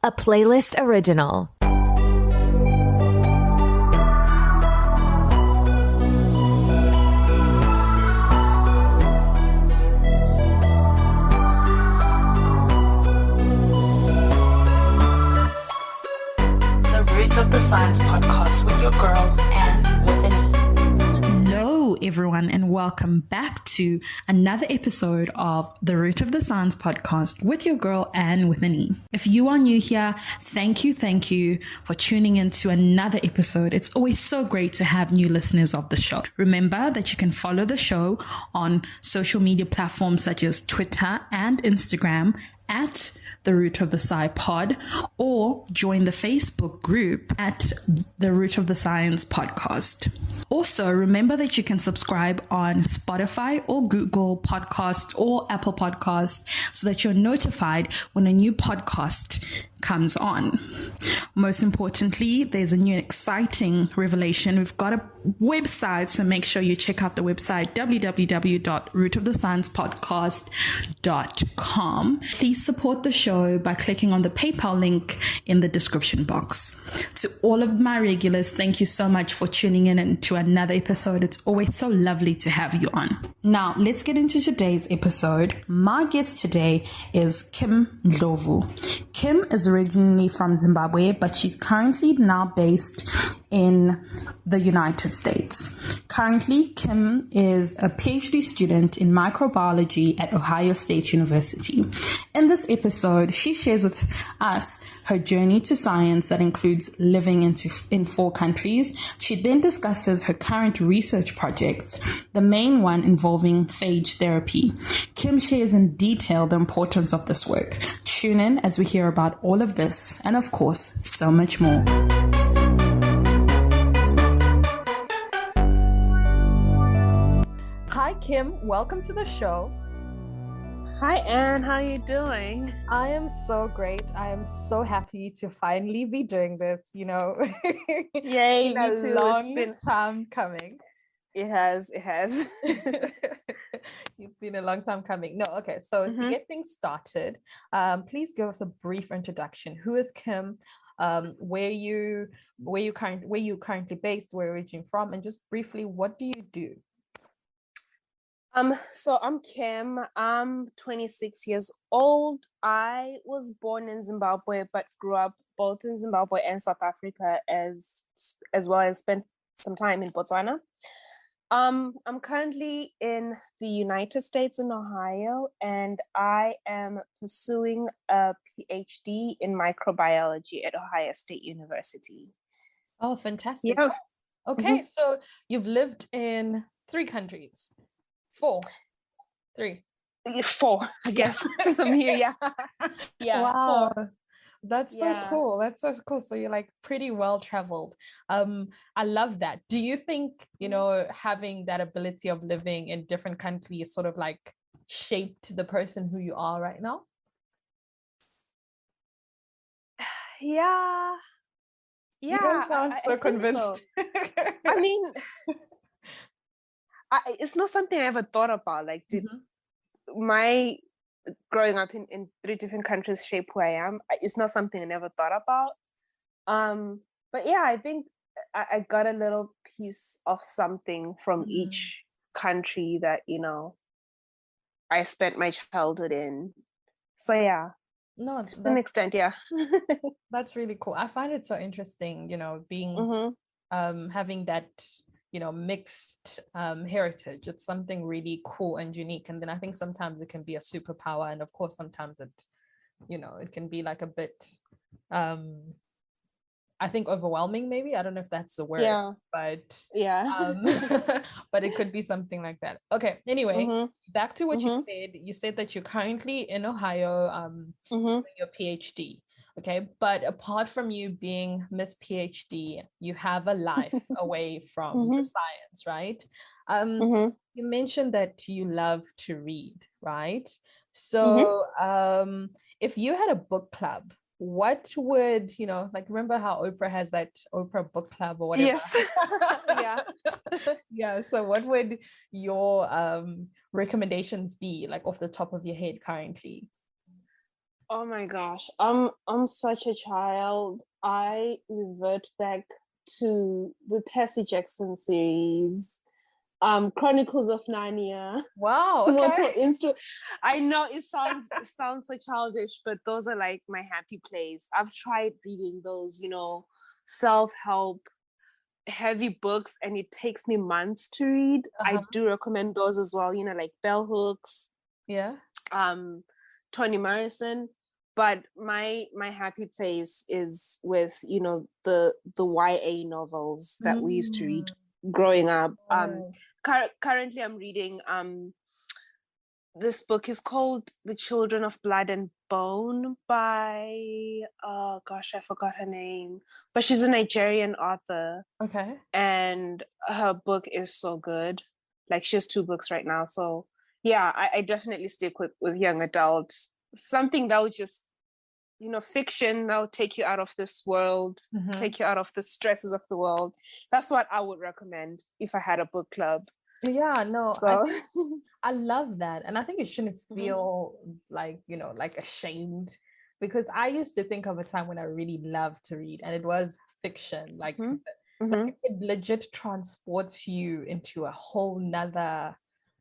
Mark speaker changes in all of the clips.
Speaker 1: a playlist original.
Speaker 2: The Roots of the Science podcast with your girl, Anne with an E.
Speaker 3: Hello, everyone, and welcome back to another episode of the Root of the Science podcast with your girl, Anne with an E. If you are new here, thank you for tuning in to another episode. It's always so great to have new listeners of the show. Remember that you can follow the show on social media platforms such as Twitter and Instagram at the Root of the Sci Pod, or join the Facebook group at the Root of the Science podcast. Also, remember that you can subscribe on Spotify or Google Podcast or Apple Podcast so that you're notified when a new podcast comes on. Most importantly, there's a new exciting revelation. We've got a website, so make sure you check out the website www.rootofthesciencepodcast.com. Please support the show by clicking on the PayPal link in the description box. To all of my regulars, thank you so much for tuning in to another episode. It's always so lovely to have you on. Now, let's get into today's episode. My guest today is Kim Ndlovu. Kim is originally from Zimbabwe, but she's currently now based in the United States. Currently, Kim is a PhD student in microbiology at Ohio State University. In this episode, she shares with us her journey to science that includes living in 4 countries. She then discusses her current research projects, the main one involving phage therapy. Kim shares in detail the importance of this work. Tune in as we hear about all of this and, of course, so much more. Hi, Kim. Welcome to the show.
Speaker 4: Hi, Anne. How are you doing?
Speaker 3: I am so great. I am so happy to finally be doing this,
Speaker 4: Yay,
Speaker 3: It's
Speaker 4: me
Speaker 3: a
Speaker 4: too.
Speaker 3: long time coming.
Speaker 4: It has.
Speaker 3: It's been a long time coming. No, okay. So to get things started, please give us a brief introduction. Who is Kim? Where you currently based, where you're originally from, and just briefly, what do you do?
Speaker 4: So I'm Kim. I'm 26 years old. I was born in Zimbabwe, but grew up both in Zimbabwe and South Africa, as well as spent some time in Botswana. I'm currently in the United States in Ohio, and I am pursuing a PhD in microbiology at Ohio State University.
Speaker 3: Oh, fantastic.
Speaker 4: Yeah.
Speaker 3: Okay, so you've lived in 3 countries. 4. 3.
Speaker 4: 4, I guess. Since I'm here, yeah. Yeah.
Speaker 3: Wow.
Speaker 4: 4.
Speaker 3: That's so cool. That's so cool. So you're like pretty well traveled. I love that. Do you think, having that ability of living in different countries sort of like shaped the person who you are right now?
Speaker 4: Yeah.
Speaker 3: You don't sound so convinced.
Speaker 4: So. I mean, it's not something I ever thought about. Like, my growing up in 3 different countries shape who I am. It's not something I never thought about. But yeah, I think I got a little piece of something from each country that, I spent my childhood in. So yeah.
Speaker 3: No,
Speaker 4: to an extent, yeah.
Speaker 3: That's really cool. I find it so interesting, being having that mixed heritage. It's something really cool and unique, and then I think sometimes it can be a superpower, and of course sometimes it it can be like a bit I think overwhelming, maybe. I don't know if that's the word, but but it could be something like that. Okay, anyway, back to what you said. You said that you're currently in Ohio doing your PhD. Okay, but apart from you being Miss PhD, you have a life away from the science, right? You mentioned that you love to read, right? So if you had a book club, what would, remember how Oprah has that Oprah book club or whatever?
Speaker 4: Yes. Yeah.
Speaker 3: Yeah. So what would your recommendations be, like off the top of your head currently?
Speaker 4: Oh my gosh. I'm such a child. I revert back to the Percy Jackson series, Chronicles of Narnia,
Speaker 1: Wow,
Speaker 4: Mortal
Speaker 1: okay.
Speaker 4: Instrument. I know it sounds so childish, but those are like my happy place. I've tried reading those, self-help heavy books, and it takes me months to read. I
Speaker 1: Uh-huh.
Speaker 4: do recommend those as well, like Bell Hooks,
Speaker 1: Yeah.
Speaker 4: um Toni Morrison. But my happy place is with the YA novels that we used to read
Speaker 1: Mm.
Speaker 4: growing up.
Speaker 1: Oh.
Speaker 4: Currently I'm reading this book is called The Children of Blood and Bone by, oh gosh, I forgot her name, but she's a Nigerian author,
Speaker 1: Okay.
Speaker 4: and her book is so good. Like, she has two books right now. So yeah, I definitely stick with young adults. Something that would just, fiction that would take you out of this world,
Speaker 1: Mm-hmm.
Speaker 4: take you out of the stresses of the world. That's what I would recommend if I had a book club.
Speaker 1: Yeah, no,
Speaker 4: So
Speaker 1: I love that. And I think you shouldn't
Speaker 4: Mhm,
Speaker 1: feel like, like ashamed, because I used to think of a time when I really loved to read and it was fiction.
Speaker 4: mhm,
Speaker 1: Like
Speaker 4: mhm.
Speaker 1: it legit transports you into a whole nother,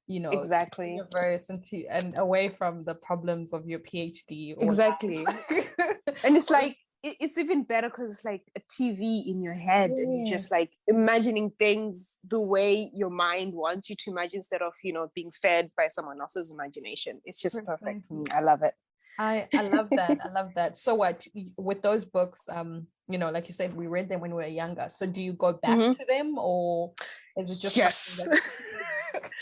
Speaker 4: Exactly.
Speaker 1: universe and away from the problems of your PhD or
Speaker 4: Exactly.
Speaker 1: life.
Speaker 4: And it's like it's even better because it's like a TV in your head, and you're just
Speaker 1: Yes.
Speaker 4: like imagining things the way your mind wants you to imagine, instead of being fed by someone else's imagination. It's just perfect for me.
Speaker 1: Precisely.
Speaker 4: I love it.
Speaker 1: I love that. I love that. So what with those books, like you said, we read them when we were younger. So do you go back
Speaker 4: Mhm.
Speaker 1: to them, or is it just something
Speaker 4: Yes.
Speaker 1: that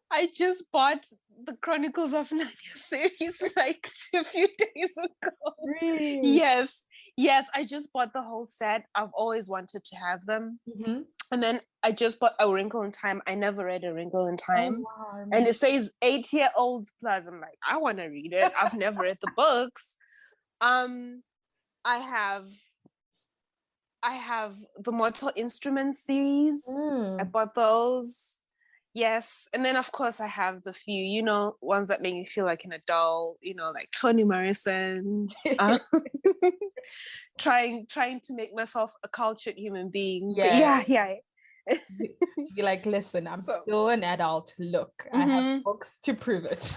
Speaker 4: I just bought the Chronicles of Narnia series like a few days ago.
Speaker 1: really?
Speaker 4: Yes. Yes, I just bought the whole set. I've always wanted to have them.
Speaker 1: Mm-hmm.
Speaker 4: And then I just bought A Wrinkle in Time. I never read A Wrinkle in
Speaker 1: Oh
Speaker 4: Time.
Speaker 1: wow, I
Speaker 4: And
Speaker 1: remember.
Speaker 4: it says 8-year-olds plus. I'm like, I want to read it. I've never read the books. Um, I have the Mortal Instruments series. I
Speaker 1: Mm.
Speaker 4: bought those. Yes. And then of course I have the few, ones that make me feel like an adult, like Toni Morrison. Uh, trying to make myself a cultured human being. But
Speaker 1: Yeah.
Speaker 4: yeah, yeah.
Speaker 1: To be like, listen, I'm
Speaker 4: So
Speaker 1: still an adult. Look, I have
Speaker 4: mhm.
Speaker 1: books to prove it.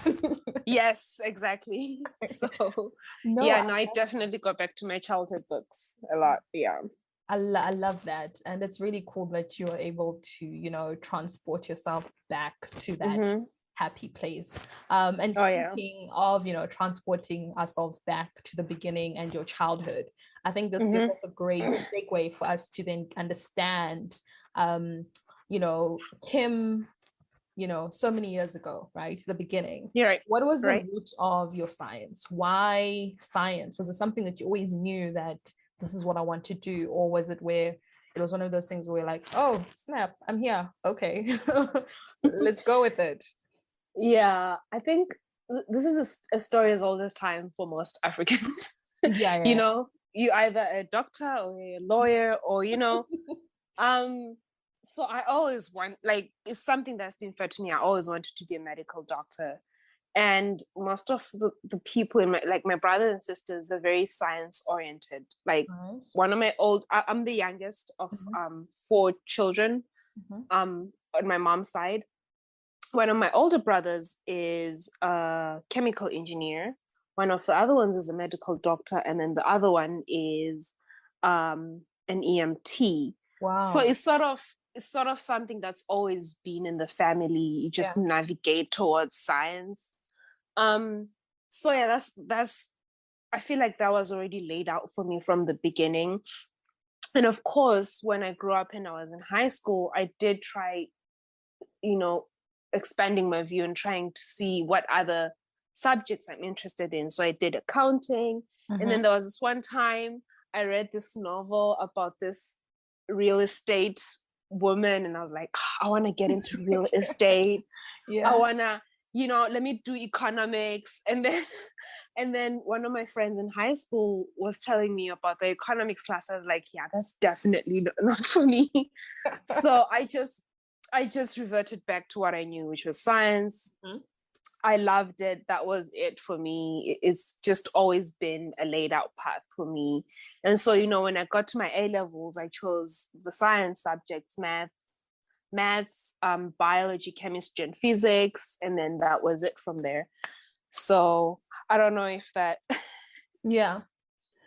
Speaker 4: Yes, exactly. So
Speaker 1: No,
Speaker 4: yeah, no, I definitely got back to my childhood books a lot. Yeah.
Speaker 1: I love that. And it's really cool that you're able to, transport yourself back to that
Speaker 4: Mm-hmm.
Speaker 1: happy place. And
Speaker 4: Oh yeah.
Speaker 1: speaking of, transporting ourselves back to the beginning and your childhood, I think this gives
Speaker 4: Mm-hmm.
Speaker 1: us a great segue for us to then understand, Kim, so many years ago, right? The beginning.
Speaker 4: You're right.
Speaker 1: What was the
Speaker 4: Right.
Speaker 1: root of your science? Why science? Was it something that you always knew that this is what I want to do? Or was it where it was one of those things where you're like, oh, snap, I'm here. Okay, let's go with it.
Speaker 4: Yeah, I think this is a story as old as time for most Africans.
Speaker 1: Yeah,
Speaker 4: you
Speaker 1: yeah.
Speaker 4: know, you either a doctor or a lawyer, or um. So I always want, like, it's something that's been fed to me. I always wanted to be a medical doctor, and most of the people in my brothers and sisters, they're very science oriented. Like,
Speaker 1: Nice.
Speaker 4: one of I'm the youngest of
Speaker 1: Mhm,
Speaker 4: four children
Speaker 1: mhm.
Speaker 4: on my mom's side. One of my older brothers is a chemical engineer. One of the other ones is a medical doctor, and then the other one is an EMT. So
Speaker 1: Wow.
Speaker 4: it's sort of something that's always been in the family. You
Speaker 1: Yeah.
Speaker 4: just navigate towards science. Um, so yeah, that's I feel like that was already laid out for me from the beginning. And of course, when I grew up and I was in high school, I did try, you know, expanding my view and trying to see what other subjects I'm interested in. So I did accounting. And then
Speaker 1: Mhm.
Speaker 4: there was this one time I read this novel about this real estate woman, and I was like, I want to get into real estate. I
Speaker 1: Yeah.
Speaker 4: want to, let me do economics. And then one of my friends in high school was telling me about the economics class. I was like, yeah, that's definitely not for me. So I just reverted back to what I knew, which was science.
Speaker 1: Mhm.
Speaker 4: I loved it. That was it for me. It's just always been a laid out path for me. And so, when I got to my A levels, I chose the science subjects, maths, biology, chemistry, and physics. And then that was it from there. So I don't know if that
Speaker 1: Yeah.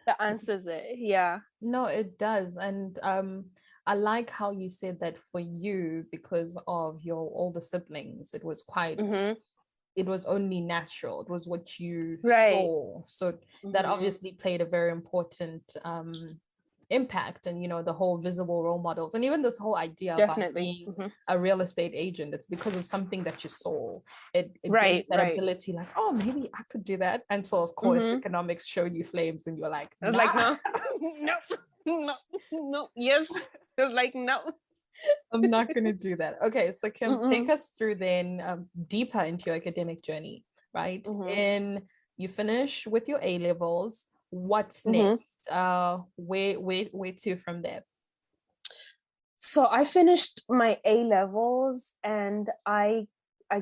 Speaker 4: that answers it. Yeah.
Speaker 1: No, it does. And I like how you said that for you, because of your older siblings, it was quite, it was only natural. It was what you saw. So that obviously played a very important impact. And, the whole visible role models, and even this whole idea about being a real estate agent, it's because of something that you saw. It gave that ability, like, oh, maybe I could do that. Until, of course, economics showed you flames and you're like, nah.
Speaker 4: Like, no, yes. It was like, no.
Speaker 1: I'm not going to do that. Okay, so Kim, take us through then deeper into your academic journey, right? And you finish with your A levels. What's next? Where to from there?
Speaker 4: So I finished my A levels and I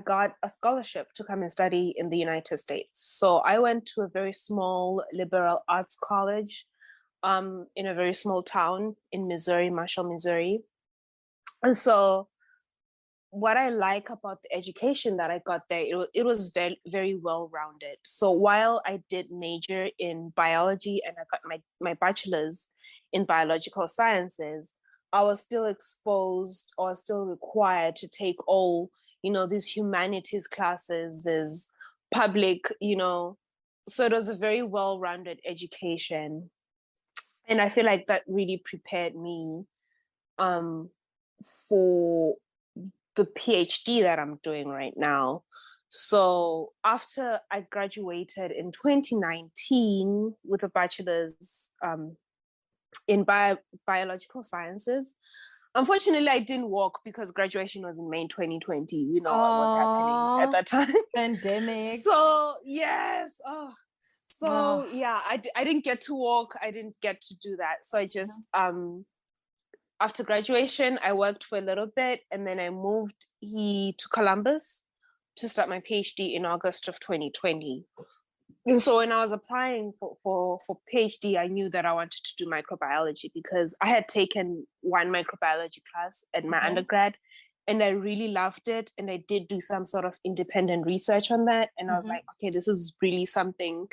Speaker 4: got a scholarship to come and study in the United States. So I went to a very small liberal arts college in a very small town in Missouri, Marshall, Missouri. And so what I like about the education that I got there, it was very, very well-rounded. So while I did major in biology and I got my bachelor's in biological sciences, I was still exposed or still required to take all, these humanities classes, there's public, so it was a very well-rounded education. And I feel like that really prepared me for the PhD that I'm doing right now. So after I graduated in 2019 with a bachelor's in biological sciences, unfortunately I didn't walk because graduation was in May 2020. You know what was happening at that time.
Speaker 1: Pandemic.
Speaker 4: So yes. Yeah, I didn't get to walk. I didn't get to do that. So I just after graduation, I worked for a little bit and then I moved to Columbus to start my PhD in August of 2020. And so when I was applying for PhD, I knew that I wanted to do microbiology because I had taken one microbiology class at my undergrad and I really loved it. And I did do some sort of independent research on that. And I was like, okay, this is really something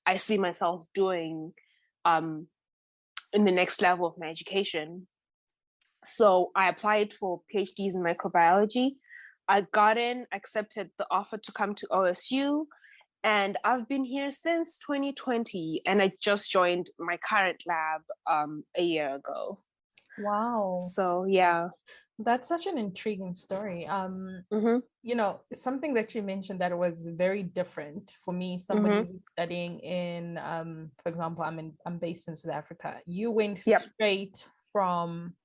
Speaker 4: I see myself doing in the next level of my education. So I applied for PhDs in microbiology. I got accepted the offer to come to OSU, and I've been here since 2020, and I just joined my current lab a year ago.
Speaker 1: Wow.
Speaker 4: So yeah.
Speaker 1: That's such an intriguing story. Something that you mentioned that was very different for me, somebody who's studying in, for example, I'm based in South Africa. You went straight from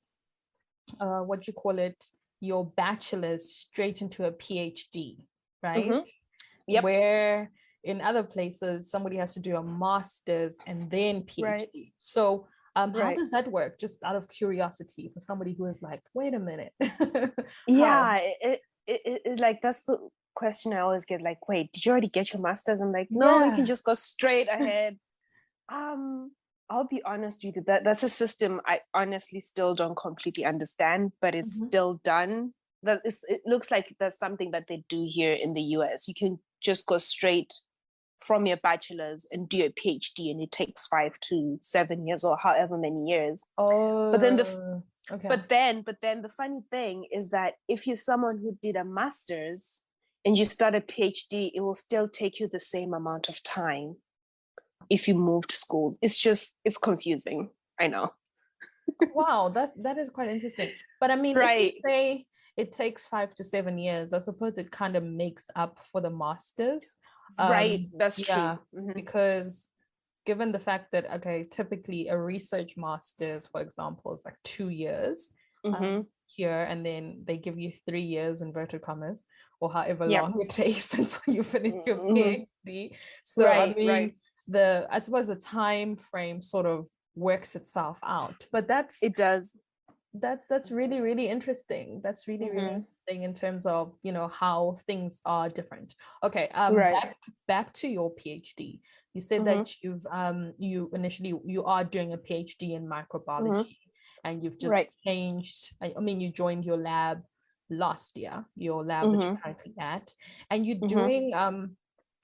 Speaker 1: what you call it, your bachelor's straight into a PhD, right?
Speaker 4: Yep.
Speaker 1: Where in other places somebody has to do a master's and then PhD.
Speaker 4: Right.
Speaker 1: So how does that work? Just out of curiosity for somebody who is like, wait a minute.
Speaker 4: Yeah, it's like, that's the question I always get, like, wait, did you already get your master's? I'm like, no, you can just go straight ahead. I'll be honest with you, that's a system I honestly still don't completely understand, but it's still done. It looks like that's something that they do here in the US. You can just go straight from your bachelor's and do a PhD, and it takes 5 to 7 years or however many years.
Speaker 1: Oh,
Speaker 4: but then the funny thing is that if you're someone who did a master's and you start a PhD, it will still take you the same amount of time if you move to schools. It's confusing. I know.
Speaker 1: Wow, that is quite interesting. But I mean, if you say it takes 5 to 7 years, I suppose it kind of makes up for the masters.
Speaker 4: Right, that's true.
Speaker 1: Because given the fact that, okay, typically a research master's, for example, is like 2 years here, and then they give you 3 years, inverted commas, or however long it takes until you finish your PhD. So I suppose the time frame sort of works itself out, but it does. That's really, really interesting. That's really, really interesting in terms of, you know, how things are different. Okay,
Speaker 4: Right.
Speaker 1: back to your PhD. You said that you initially you are doing a PhD in microbiology, and you've just
Speaker 4: Right.
Speaker 1: changed. I mean, you joined your lab last year, your lab that you're currently at, and you're doing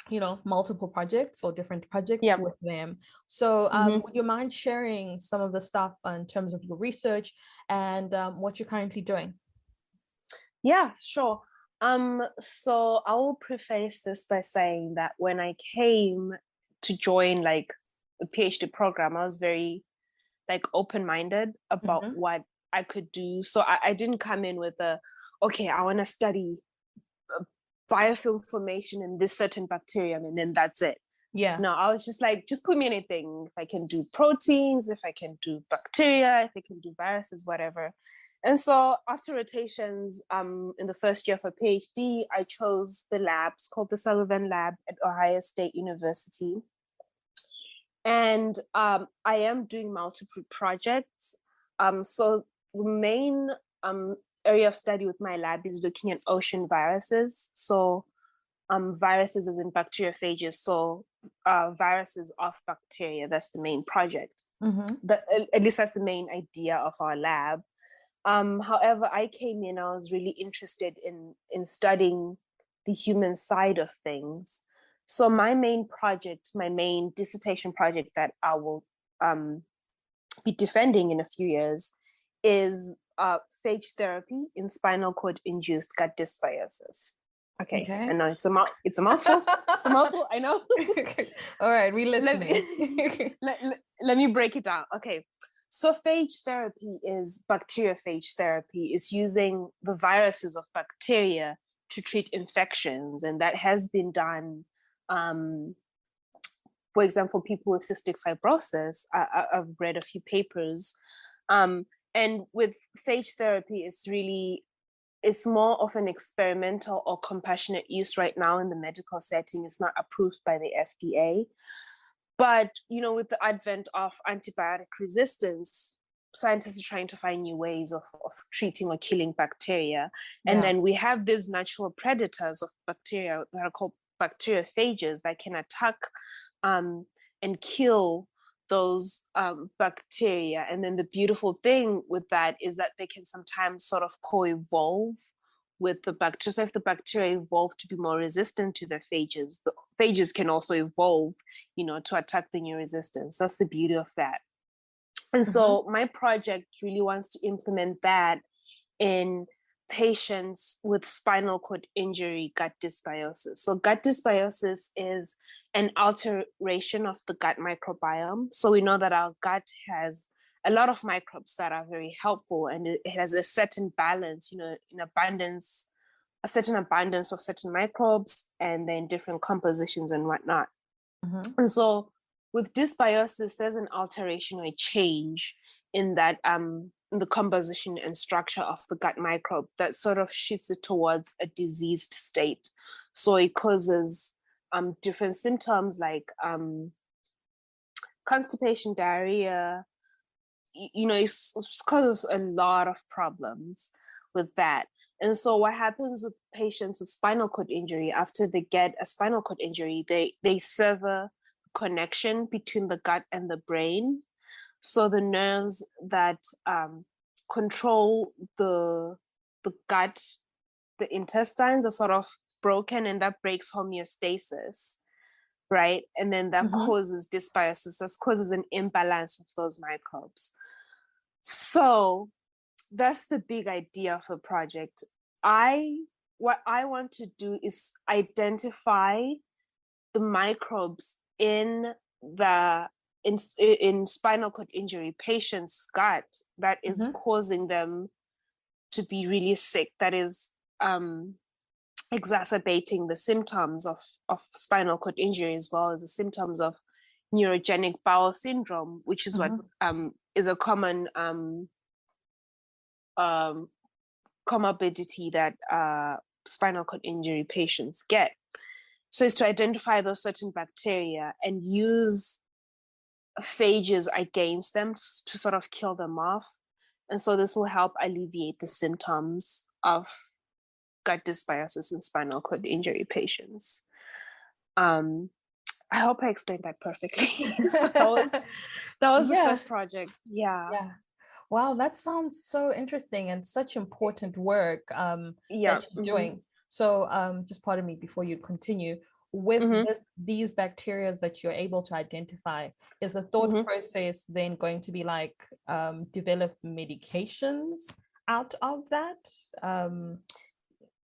Speaker 1: you know, multiple projects or different projects
Speaker 4: Yep.
Speaker 1: with them. So would you mind sharing some of the stuff in terms of your research and what you're currently doing?
Speaker 4: Yeah, sure. So I will preface this by saying that when I came to join like the PhD program, I was very like open-minded about what I could do. So I didn't come in with okay, I want to study biofilm formation in this certain bacterium and then that's it.
Speaker 1: Yeah.
Speaker 4: No, I was just like, just put me anything. If I can do proteins, if I can do bacteria, if I can do viruses, whatever. And so after rotations, in the first year for PhD, I chose the labs called the Sullivan Lab at Ohio State University. And I am doing multiple projects. So the main area of study with my lab is looking at ocean viruses. So viruses as in bacteriophages. So viruses of bacteria, that's the main project. At least that's the main idea of our lab. However, I came in, I was really interested in studying the human side of things. So my main project, my main dissertation project that I will be defending in a few years is phage therapy in spinal cord induced gut dysbiosis. Okay. I know it's a mouthful. It's a mouthful. I know.
Speaker 1: All right, re-listening.
Speaker 4: Let me break it down. Okay. So phage therapy is bacteriophage therapy. Is using the viruses of bacteria to treat infections, and that has been done. For example, people with cystic fibrosis. I've read a few papers, and with phage therapy, it's more of an experimental or compassionate use right now in the medical setting. It's not approved by the FDA. But, you know, with the advent of antibiotic resistance, scientists are trying to find new ways of treating or killing bacteria. And then we have these natural predators of bacteria that are called bacteriophages that can attack and kill those bacteria. And then the beautiful thing with that is that they can sometimes sort of co-evolve with the bacteria. So if the bacteria evolve to be more resistant to the phages can also evolve, you know, to attack the new resistance. That's the beauty of that. And so my project really wants to implement that in patients with spinal cord injury gut dysbiosis. So gut dysbiosis is an alteration of the gut microbiome. So we know that our gut has a lot of microbes that are very helpful, and it has a certain balance, you know, a certain abundance of certain microbes, and then different compositions and whatnot. And so with dysbiosis, there's an alteration or a change in that in the composition and structure of the gut microbe that sort of shifts it towards a diseased state. So it causes different symptoms like constipation, diarrhea. You know, it causes a lot of problems with that. And so what happens with patients with spinal cord injury, after they get a spinal cord injury, they sever connection between the gut and the brain. So the nerves that control the gut, the intestines are sort of broken, and that breaks homeostasis, right? And then that causes dysbiosis, that causes an imbalance of those microbes. So that's the big idea of the project. What I want to do is identify the microbes in spinal cord injury patients' gut that is causing them to be really sick, that is exacerbating the symptoms of spinal cord injury, as well as the symptoms of neurogenic bowel syndrome, which is what is a common comorbidity that spinal cord injury patients get. So it's to identify those certain bacteria and use phages against them to sort of kill them off. And so this will help alleviate the symptoms of gut dysbiosis in spinal cord injury patients. I hope I explained that perfectly. So that was the first project. Yeah.
Speaker 1: Wow, that sounds so interesting and such important work that you're doing. So just pardon me before you continue. With these bacteria that you're able to identify, is the thought process then going to be like develop medications out of that?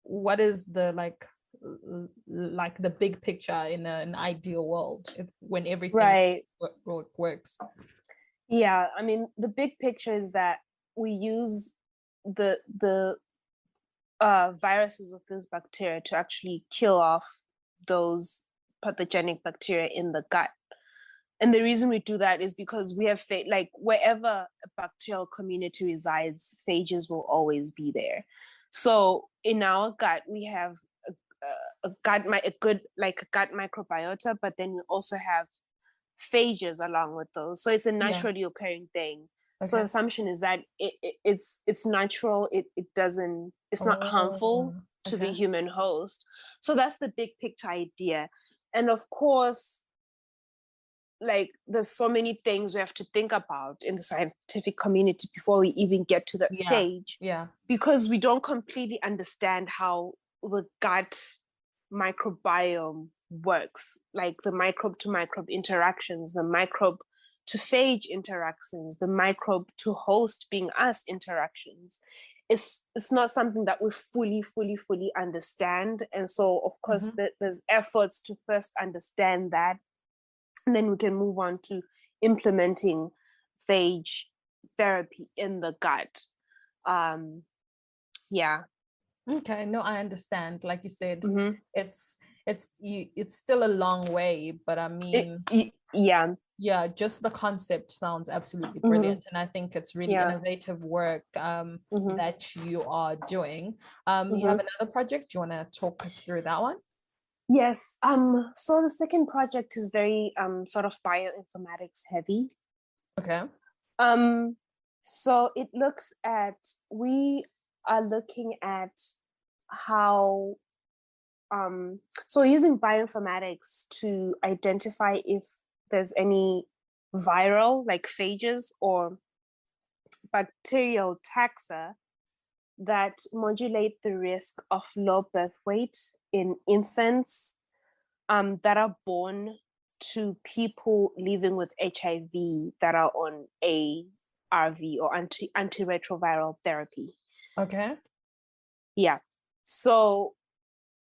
Speaker 1: What is the like the big picture in an ideal world when everything works?
Speaker 4: Yeah, I mean, the big picture is that we use the viruses of this bacteria to actually kill off those pathogenic bacteria in the gut. And the reason we do that is because we have like wherever a bacterial community resides, phages will always be there. So in our gut, we have a gut microbiota, but then we also have phages along with those. So it's a naturally occurring thing. So the assumption is that it's natural. It's not harmful to the human host. So that's the big picture idea. And of course, like there's so many things we have to think about in the scientific community before we even get to that stage. Because we don't completely understand how the gut microbiome works, like the microbe to microbe interactions, the microbe to phage interactions, the microbe to host being us interactions. It's not something that we fully understand. And so of course there's efforts to first understand that, and then we can move on to implementing phage therapy in the gut.
Speaker 1: Okay, no, I understand. Like you said, it's still a long way, but I mean, just the concept sounds absolutely brilliant, and I think it's really innovative work that you are doing. You have another project. Do you want to talk us through that one?
Speaker 4: Yes. So the second project is very sort of bioinformatics heavy.
Speaker 1: Okay.
Speaker 4: So we are looking at how so using bioinformatics to identify if there's any viral like phages or bacterial taxa that modulate the risk of low birth weight in infants that are born to people living with HIV that are on ARV or antiretroviral therapy.
Speaker 1: Okay.
Speaker 4: Yeah. So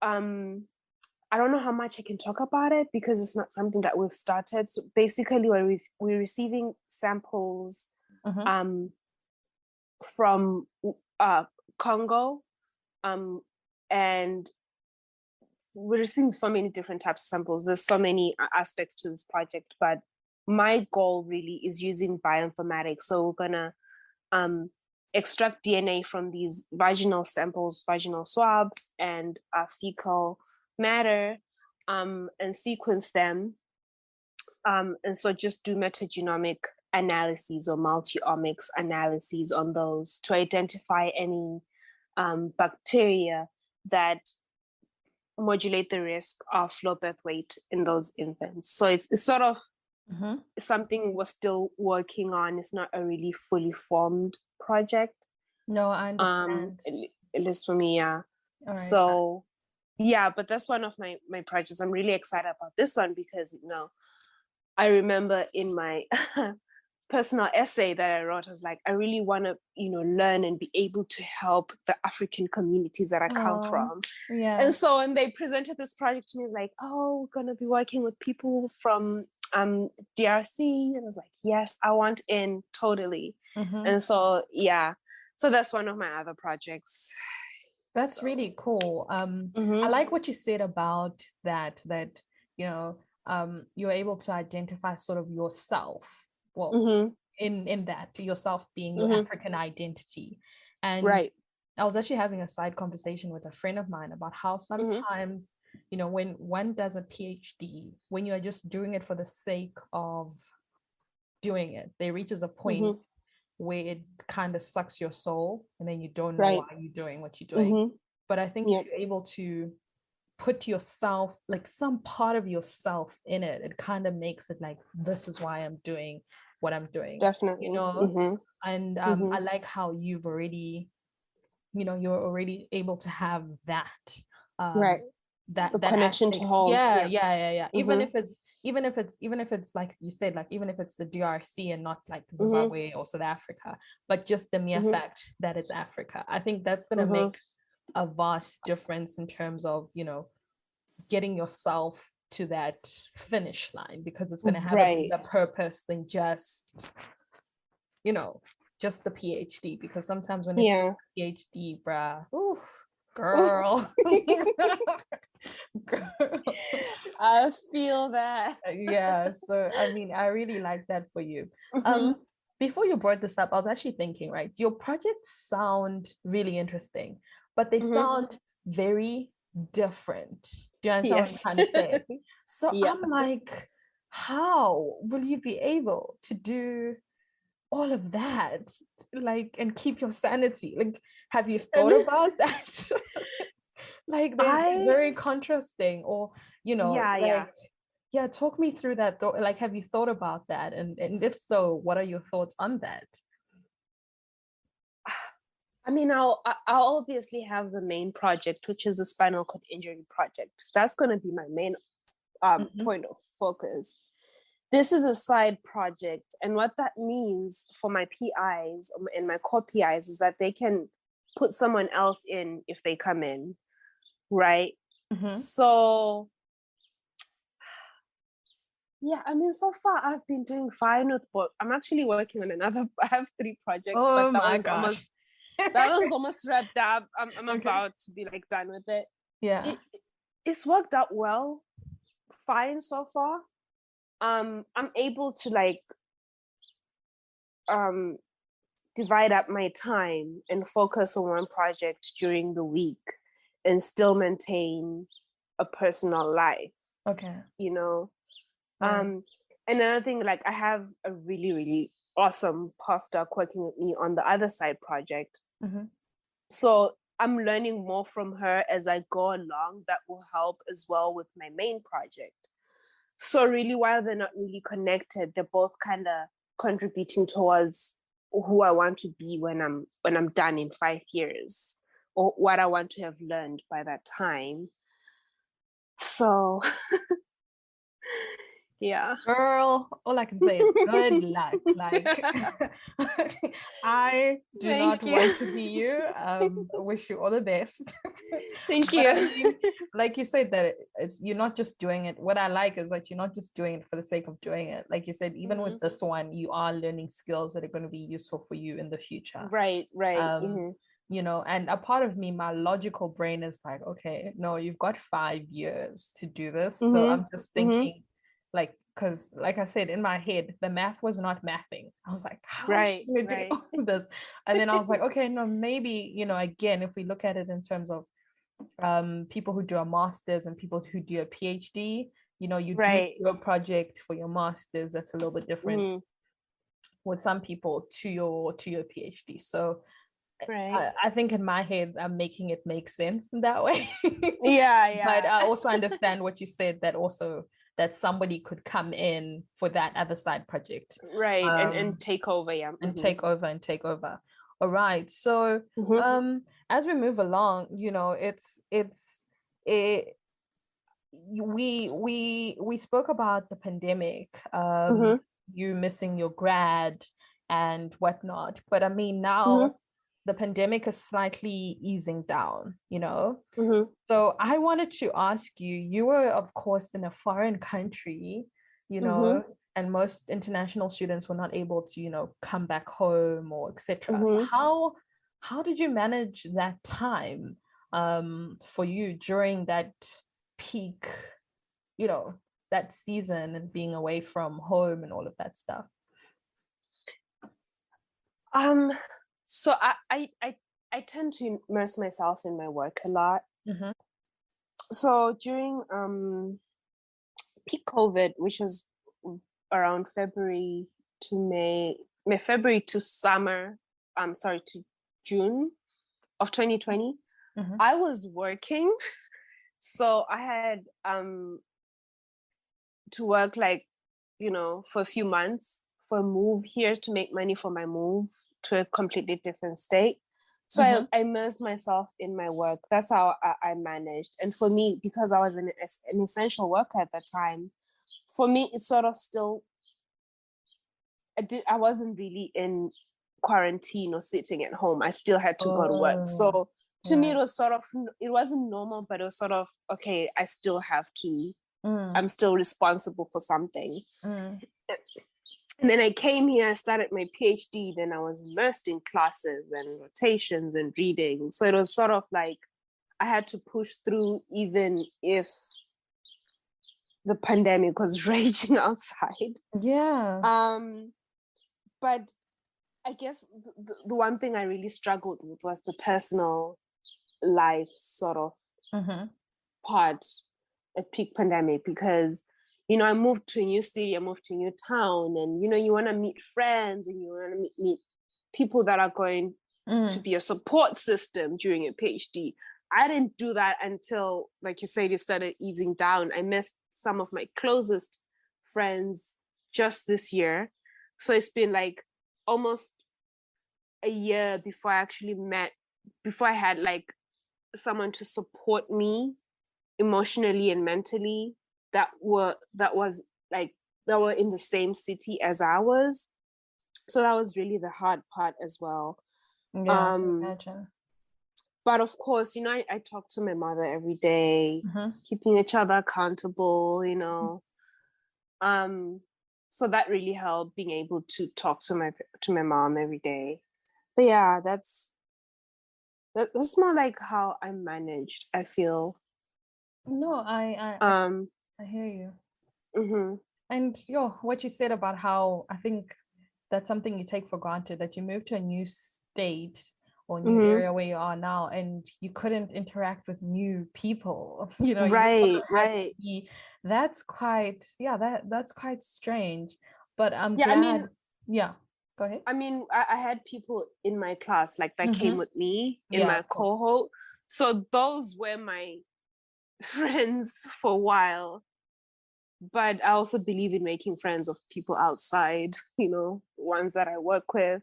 Speaker 4: I don't know how much I can talk about it because it's not something that we've started. So basically we're receiving samples from Congo, and we're receiving so many different types of samples. There's so many aspects to this project, but my goal really is using bioinformatics. So we're gonna extract DNA from these vaginal samples, vaginal swabs, and fecal matter, and sequence them. And so just do metagenomic analyses or multi-omics analyses on those to identify any bacteria that modulate the risk of low birth weight in those infants. So it's sort of something we're still working on. It's not a really fully formed project.
Speaker 1: No, I understand.
Speaker 4: At least for me, yeah.
Speaker 1: All right,
Speaker 4: so yeah, but that's one of my projects. I'm really excited about this one because I remember in my personal essay that I wrote, I was like, I really want to, learn and be able to help the African communities that I come from.
Speaker 1: Yeah.
Speaker 4: And so when they presented this project to me, it's like, oh, we're going to be working with people from DRC. And I was like, yes, I want in totally. And so, yeah, so that's one of my other projects.
Speaker 1: That's really cool. I like what you said about that, you're able to identify sort of yourself. Well, in that, yourself being your African identity. And I was actually having a side conversation with a friend of mine about how sometimes, when one does a PhD, when you're just doing it for the sake of doing it, there reaches a point where it kind of sucks your soul and then you don't know
Speaker 4: Right.
Speaker 1: why you're doing what you're doing.
Speaker 4: Mm-hmm.
Speaker 1: But I think
Speaker 4: Yep.
Speaker 1: if you're able to put yourself, like some part of yourself in it, it kind of makes it like, this is why I'm doing what I'm doing.
Speaker 4: Definitely.
Speaker 1: You know?
Speaker 4: Mm-hmm.
Speaker 1: And
Speaker 4: Mm-hmm.
Speaker 1: I like how you've already, you know, you're already able to have that
Speaker 4: Right.
Speaker 1: that
Speaker 4: The
Speaker 1: that
Speaker 4: connection
Speaker 1: aspect.
Speaker 4: to home.
Speaker 1: Yeah. Even
Speaker 4: Mm-hmm.
Speaker 1: if it's like you said, like even if it's the DRC and not like
Speaker 4: Mm-hmm.
Speaker 1: Zimbabwe or South Africa, but just the mere
Speaker 4: Mm-hmm.
Speaker 1: fact that it's Africa, I think that's going to
Speaker 4: Mm-hmm.
Speaker 1: make a vast difference in terms of, you know, getting yourself to that finish line, because it's going to have a
Speaker 4: Right.
Speaker 1: bigger purpose than just, you know, just the PhD. Because sometimes when it's just PhD, bruh, ooh, girl. Girl.
Speaker 4: I feel that.
Speaker 1: Yeah, so I mean, I really like that for you.
Speaker 4: Mm-hmm.
Speaker 1: Before you brought this up, I was actually thinking, right, your projects sound really interesting, but they
Speaker 4: Mm-hmm.
Speaker 1: sound very different. Do you understand
Speaker 4: Yes.
Speaker 1: what I'm trying to say? So
Speaker 4: Yeah.
Speaker 1: I'm like, how will you be able to do all of that, like, and keep your sanity? Like, have you thought about that? Like, they're very contrasting, or, you know, like, yeah, talk me through that. Like, have you thought about that? And if so, what are your thoughts on that?
Speaker 4: I mean, I'll obviously have the main project, which is the spinal cord injury project. That's going to be my main point of focus. This is a side project, and what that means for my PIs and my core PIs is that they can put someone else in if they come in, right? So yeah, I mean, so far I've been doing fine with both. I'm actually working on another. I have 3 projects,
Speaker 1: Oh
Speaker 4: but that
Speaker 1: my
Speaker 4: one's
Speaker 1: gosh.
Speaker 4: almost wrapped up. I'm
Speaker 1: Okay.
Speaker 4: about to be like done with it.
Speaker 1: Yeah.
Speaker 4: It's worked out well, fine so far. I'm able to like divide up my time and focus on one project during the week and still maintain a personal life.
Speaker 1: Okay.
Speaker 4: You know.
Speaker 1: Right.
Speaker 4: Another thing, like I have a really, really awesome postdoc working with me on the other side project. So I'm learning more from her as I go along. That will help as well with my main project. So really, while they're not really connected, they're both kind of contributing towards who I want to be when I'm done in 5 years, or what I want to have learned by that time. So yeah,
Speaker 1: girl, all I can say is good luck. Like, I do not want to be you. Wish you all the best.
Speaker 4: Thank
Speaker 1: But
Speaker 4: you.
Speaker 1: I mean, like you said, that it's, you're not just doing it. What I like is that you're not just doing it for the sake of doing it. Like you said, even with this one, you are learning skills that are going to be useful for you in the future.
Speaker 4: Right.
Speaker 1: You know, and a part of me, my logical brain is like, okay, no, you've got 5 years to do this. So I'm just thinking, like, because like I said, in my head, the math was not mathing. I was like, how is she gonna do all of this? And then I was like, okay, no, maybe, you know, again, if we look at it in terms of people who do a master's and people who do a PhD, you know, you do a project for your master's that's a little bit different with some people to your PhD. So I think in my head, I'm making it make sense in that way.
Speaker 4: Yeah.
Speaker 1: But I also understand what you said, that also that somebody could come in for that other side project.
Speaker 4: And take over,
Speaker 1: and take over. All right. So as we move along, you know, we spoke about the pandemic, you missing your grad and whatnot, but I mean, now the pandemic is slightly easing down, you know. So I wanted to ask you, you were of course in a foreign country, you know, and most international students were not able to, you know, come back home or etc. So how did you manage that time for you during that peak, you know, that season, and being away from home and all of that stuff?
Speaker 4: So I tend to immerse myself in my work a lot. So during peak COVID, which was around February to May February to to June of 2020, I was working. So I had to work like, for a few months for a move here to make money for my move to a completely different state. So I immersed myself in my work. That's how I managed. And for me, because I was an essential worker at that time, for me, it's sort of still, I wasn't really in quarantine or sitting at home. I still had to go to work. So to me, it was sort of, it wasn't normal, but it was sort of, okay, I still have to, I'm still responsible for something. And then I came here, I started my PhD, then I was immersed in classes and rotations and reading. So it was sort of like I had to push through even if the pandemic was raging outside.
Speaker 1: Yeah.
Speaker 4: But I guess the one thing I really struggled with was the personal life sort of part at peak pandemic, because I moved to a new city, I moved to a new town, and you want to meet friends and you want to meet people that are going to be a support system during a PhD. I didn't do that until, like you said, it started easing down. I missed some of my closest friends just this year. So it's been like almost a year before I had like someone to support me emotionally and mentally that were in the same city as I was. So that was really the hard part as well.
Speaker 1: Yeah, I can imagine.
Speaker 4: But of course, I talk to my mother every day, keeping each other accountable, so that really helped, being able to talk to my mom every day. But yeah, that's more like how I managed, I feel.
Speaker 1: No, I hear you. And what you said about how I think that's something you take for granted, that you moved to a new state or new area where you are now, and you couldn't interact with new people.
Speaker 4: Right.
Speaker 1: That's quite strange. But I'm glad. Go ahead.
Speaker 4: I mean, I had people in my class like that came with me in my cohort. So those were my friends for a while. But I also believe in making friends of people outside, ones that I work with.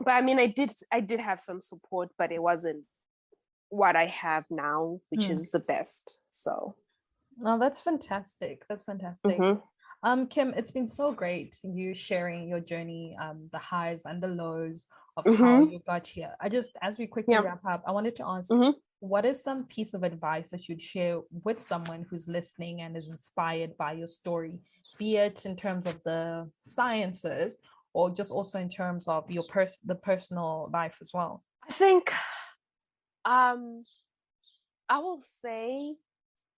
Speaker 4: But I mean, I did have some support, but it wasn't what I have now, which is the best. So.
Speaker 1: Oh, that's fantastic. That's fantastic. Kim, it's been so great you sharing your journey, the highs and the lows of how you got here. As we quickly wrap up, I wanted to ask, what is some piece of advice that you'd share with someone who's listening and is inspired by your story, be it in terms of the sciences or just also in terms of your the personal life as well?
Speaker 4: I think I will say,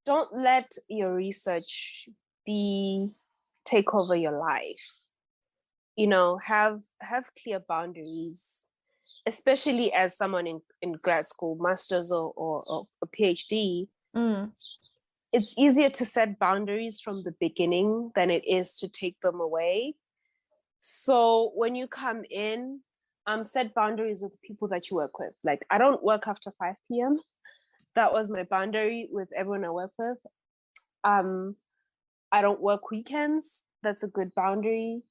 Speaker 4: don't let your research take over your life. Have clear boundaries, especially as someone in grad school, master's or a PhD. It's easier to set boundaries from the beginning than it is to take them away. So when you come in, set boundaries with people that you work with. Like, I don't work after 5 p.m. That was my boundary with everyone I work with. I don't work weekends. That's a good boundary.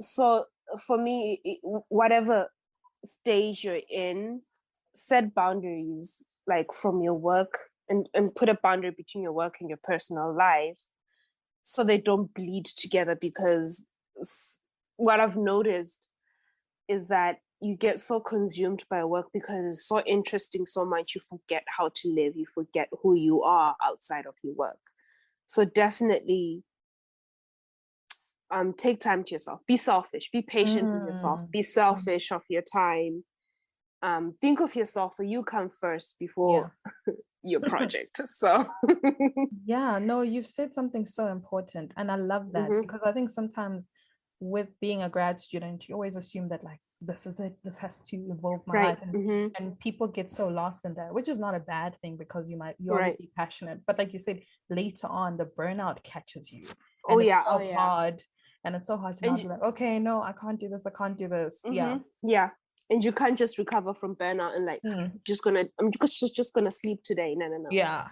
Speaker 4: So for me, whatever stage you're in, set boundaries like from your work and put a boundary between your work and your personal life so they don't bleed together, because what I've noticed is that you get so consumed by work because it's so interesting so much, you forget how to live, you forget who you are outside of your work. So definitely take time to yourself, be selfish, be patient with yourself, be selfish of your time. Think of yourself, for you come first before your project. So
Speaker 1: you've said something so important, and I love that, because I think sometimes with being a grad student, you always assume that like, this is it, this has to involve my life, and people get so lost in that, which is not a bad thing, because you're obviously passionate, but like you said, later on the burnout catches you, and it's so hard And it's so hard to
Speaker 4: And
Speaker 1: not be like, okay, no, I can't do this. I can't do this. Yeah.
Speaker 4: Yeah. And you can't just recover from burnout and like, I'm just gonna sleep today. No.
Speaker 1: Yeah.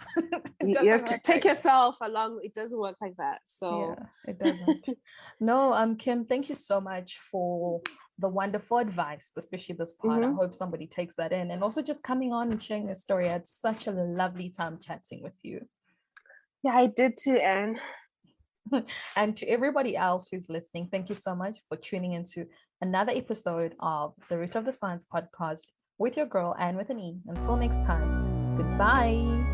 Speaker 4: You have to take yourself along. It doesn't work like that. So
Speaker 1: yeah, it doesn't. No, Kim, thank you so much for the wonderful advice, especially this part. I hope somebody takes that in, and also just coming on and sharing your story. I had such a lovely time chatting with you.
Speaker 4: Yeah, I did too, Anne.
Speaker 1: And to everybody else who's listening, thank you so much for tuning into another episode of the Root of the Science podcast with your girl, Anne with an E. Until next time, goodbye.